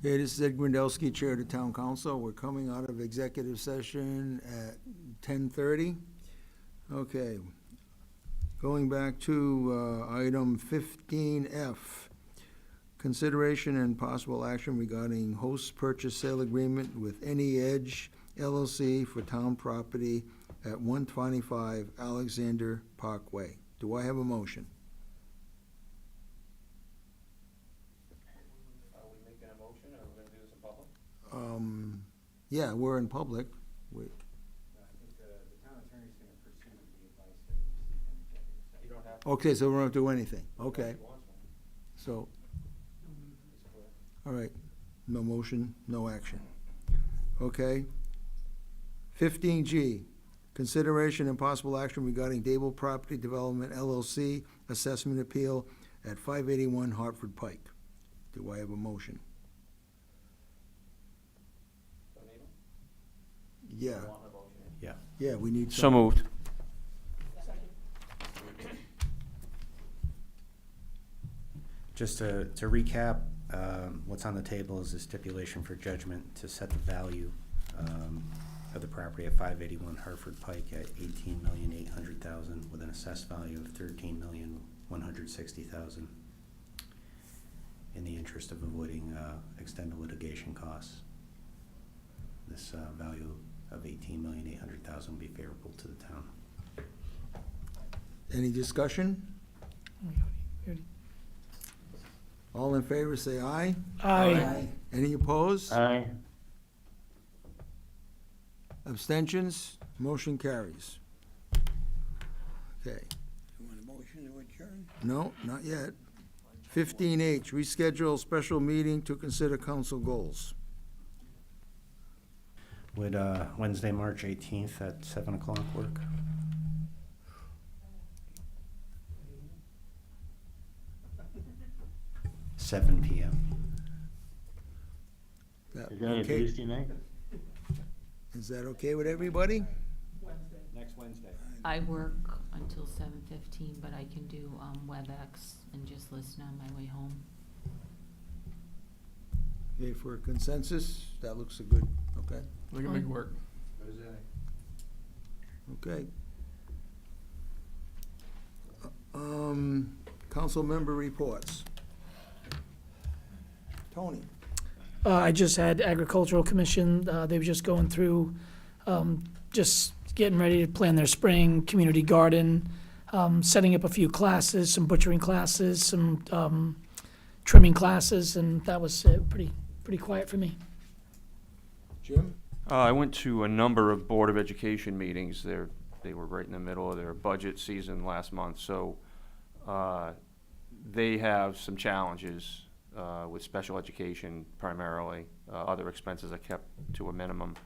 Hey, this is Ed Grindelski, Chair of the Town Council. We're coming out of executive session at 10:30. Okay. Going back to item 15F, consideration and possible action regarding host purchase sale agreement with Any Edge LLC for town property at 125 Alexander Parkway. Do I have a motion? Are we making a motion, or are we gonna do this in public? Yeah, we're in public. I think the town attorney's gonna pursue the advice that we received in executive session. You don't have to. Okay, so we don't do anything. Okay, If you want to. so, It's clear. all right, no motion, no action. Okay. 15G, consideration and possible action regarding Dable Property Development LLC assessment appeal at 581 Hartford Pike. Do I have a motion? Don't need 'em? Yeah, You want a motion? Yeah. yeah, we need So some. moved. Just to recap, what's on the table is a stipulation for judgment to set the value of the property at 581 Hartford Pike at $18,800,000 with an assessed value of $13,160,000 in the interest of avoiding extended litigation costs. This value of $18,800,000 will be favorable to the town. Any discussion? All in favor, say aye. Aye. Any opposed? Aye. Abstentions? Motion carries. Okay. You want a motion to adjourn? No, not yet. 15H, reschedule special meeting to consider council goals. Would Wednesday, March 18th at 7 o'clock work? (7 p.m.) Is that a okay? Tuesday night? Is that okay with everybody? Next Wednesday. I work until 7:15, but I can do WebEx and just listen on my way home. Okay, for a consensus, that looks a good, okay, We can make it work. okay. Council member reports. Tony? I just had Agricultural Commission, they were just going through, just getting ready to plan their spring community garden, setting up a few classes, some butchering classes, some trimming classes, and that was pretty quiet for me. Jim? I went to a number of Board of Education meetings. They were right in the middle of their budget season last month, so they have some challenges with special education primarily. Other expenses are kept to a minimum.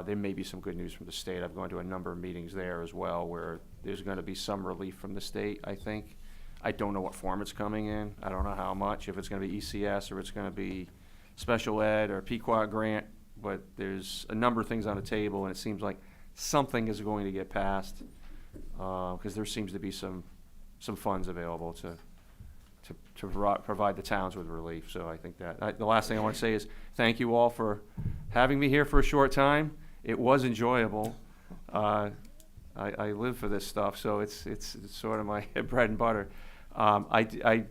There may be some good news from the state. I've gone to a number of meetings there as well where there's going to be some relief from the state, I think. I don't know what form it's coming in. I don't know how much, if it's going to be ECS or it's going to be special ed or Pequot grant, but there's a number of things on the table, and it seems like something is going to get passed because there seems to be some funds available to provide the towns with relief. So I think that the last thing I want to say is thank you all for having me here for a short time. It was enjoyable. I live for this stuff, so it's sort of my bread and butter. I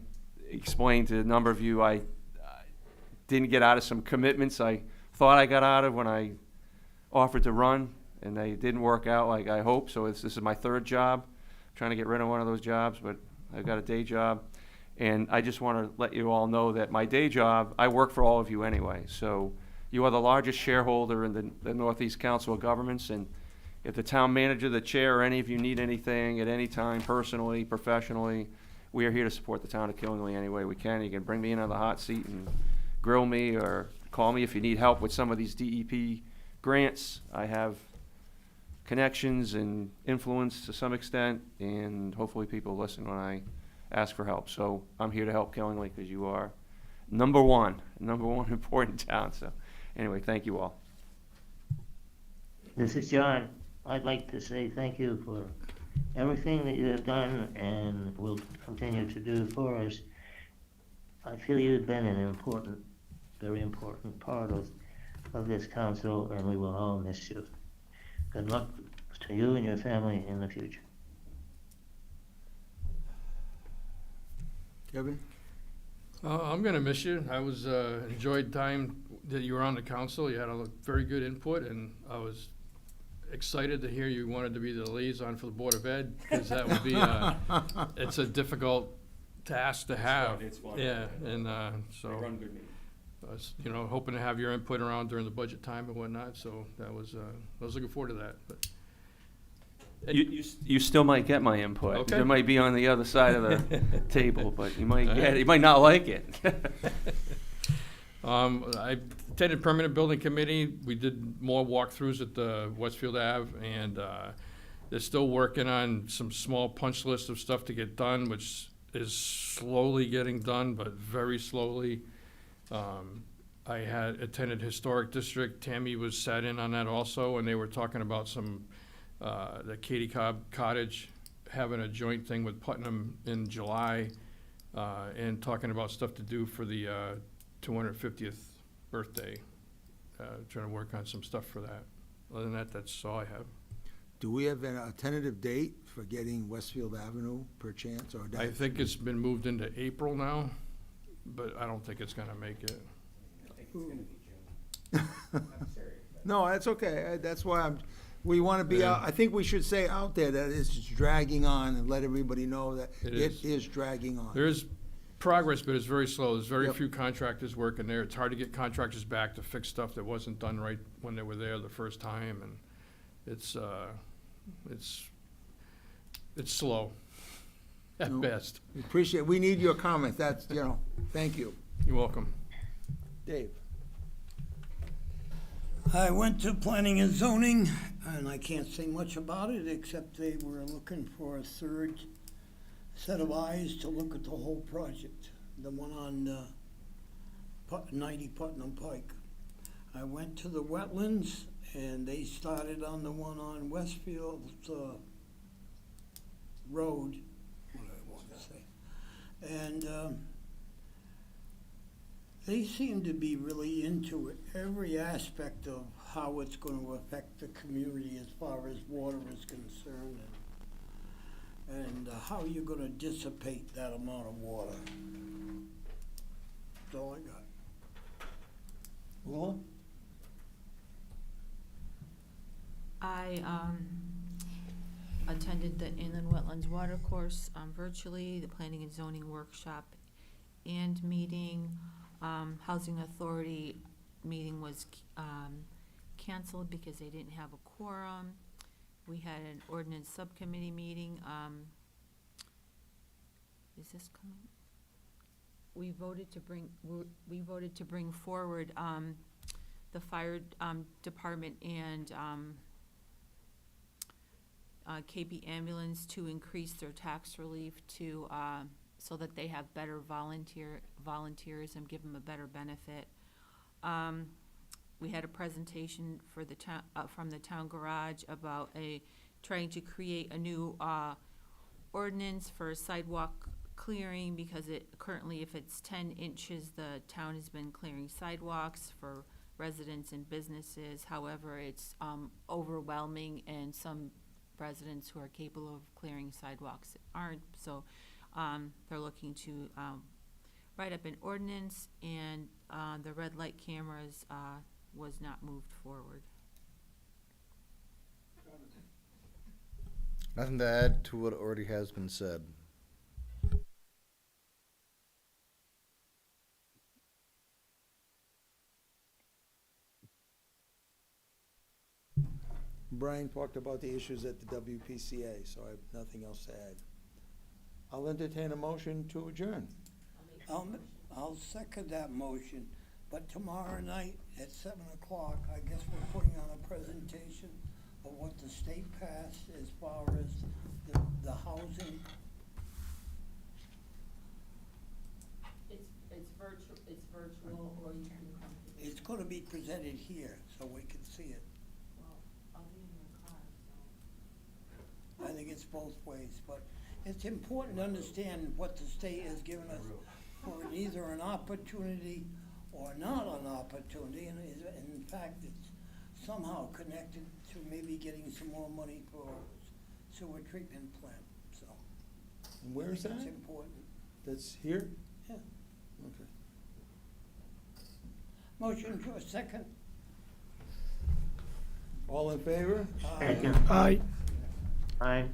explained to a number of you I didn't get out of some commitments I thought I got out of when I offered to run, and they didn't work out like I hoped. So this is my third job. I'm trying to get rid of one of those jobs, but I've got a day job. And I just want to let you all know that my day job, I work for all of you anyway. So you are the largest shareholder in the Northeast Council of Governments. And if the town manager, the chair, or any of you need anything at any time, personally, professionally, we are here to support the town of Killingly any way we can. You can bring me in on the hot seat and grill me, or call me if you need help with some of these DEP grants. I have connections and influence to some extent, and hopefully people listen when I ask for help. So I'm here to help Killingly because you are number one important town. So anyway, thank you all. This is John. I'd like to say thank you for everything that you have done and will continue to do for us. I feel you've been an important very important part of this council, and we will all miss you. Good luck to you and your family in the future. Kevin? I'm gonna miss you. I was, enjoyed time that you were on the council. You had a very good input, and I was excited to hear you wanted to be the liaison for the Board of Ed, because that would be, it's a difficult task to have. It's fun. Yeah, and, so. They run good meetings. I was, hoping to have your input around during the budget time and whatnot, so that was, I was looking forward to that, but. You still might get my input. Okay. It might be on the other side of the table, but you might get it. You might not like it. I attended permanent building committee. We did more walkthroughs at the Westfield Ave, and they're still working on some small punch list of stuff to get done, which is slowly getting done, but very slowly. I had attended Historic District. Tammy was sat in on that also, and they were talking about some, the Katie Cobb Cottage, having a joint thing with Putnam in July, and talking about stuff to do for the 250th birthday. Trying to work on some stuff for that. Other than that, that's all I have. Do we have a tentative date for getting Westfield Avenue per chance, or? I think it's been moved into April now, but I don't think it's gonna make it. I think it's gonna be June. I'm serious. No, that's okay. That's why we want to be out. I think we should say out there that it's just dragging on and let everybody know that It it is. is dragging on. There is progress, but it's very slow. There's very Yep. few contractors working there. It's hard to get contractors back to fix stuff that wasn't done right when they were there the first time, and it's slow at No. best. We appreciate, we need your comment. That's, thank you. You're welcome. Dave? I went to planning and zoning, and I can't say much about it, except they were looking for a third set of eyes to look at the whole project, the one on 90 Putnam Pike. I went to the wetlands, and they started on the one on Westfield Road, what I want to say. And they seem to be really into it, every aspect of how it's going to affect the community as far as water is concerned, and how you're going to dissipate that amount of water. That's all I got. Willa? I attended the Inland Wetlands Water Course virtually, the Planning and Zoning Workshop and meeting. Housing Authority meeting was canceled because they didn't have a quorum. We had an ordinance subcommittee meeting. Is this coming? We voted to bring forward the fire department and KB Ambulance to increase their tax relief to so that they have better volunteers and give them a better benefit. We had a presentation for the town, from the town garage about trying to create a new ordinance for sidewalk clearing, because currently if it's 10 inches, the town has been clearing sidewalks for residents and businesses. However, it's overwhelming, and some residents who are capable of clearing sidewalks aren't. So they're looking to write up an ordinance, and the red light cameras was not moved forward. Nothing to add to what already has been said. Brian talked about the issues at the WPCA, so I have nothing else to add. I'll entertain a motion to adjourn. I'll second that motion, but tomorrow night at 7 o'clock, I guess we're putting on a presentation of what the state passed as far as the housing. It's virtual, or you can come to It's gonna be presented here, so we can see it. Well, I'll be in your car, so. I think it's both ways, but it's important to understand what the state has given us for either an opportunity or not an opportunity, and in fact, it's somehow connected to maybe getting some more money for sewer treatment plant, so. And where is I think that? It's important. That's here? Yeah. Okay. Motion for a second. All in favor? Second. Aye. Aye.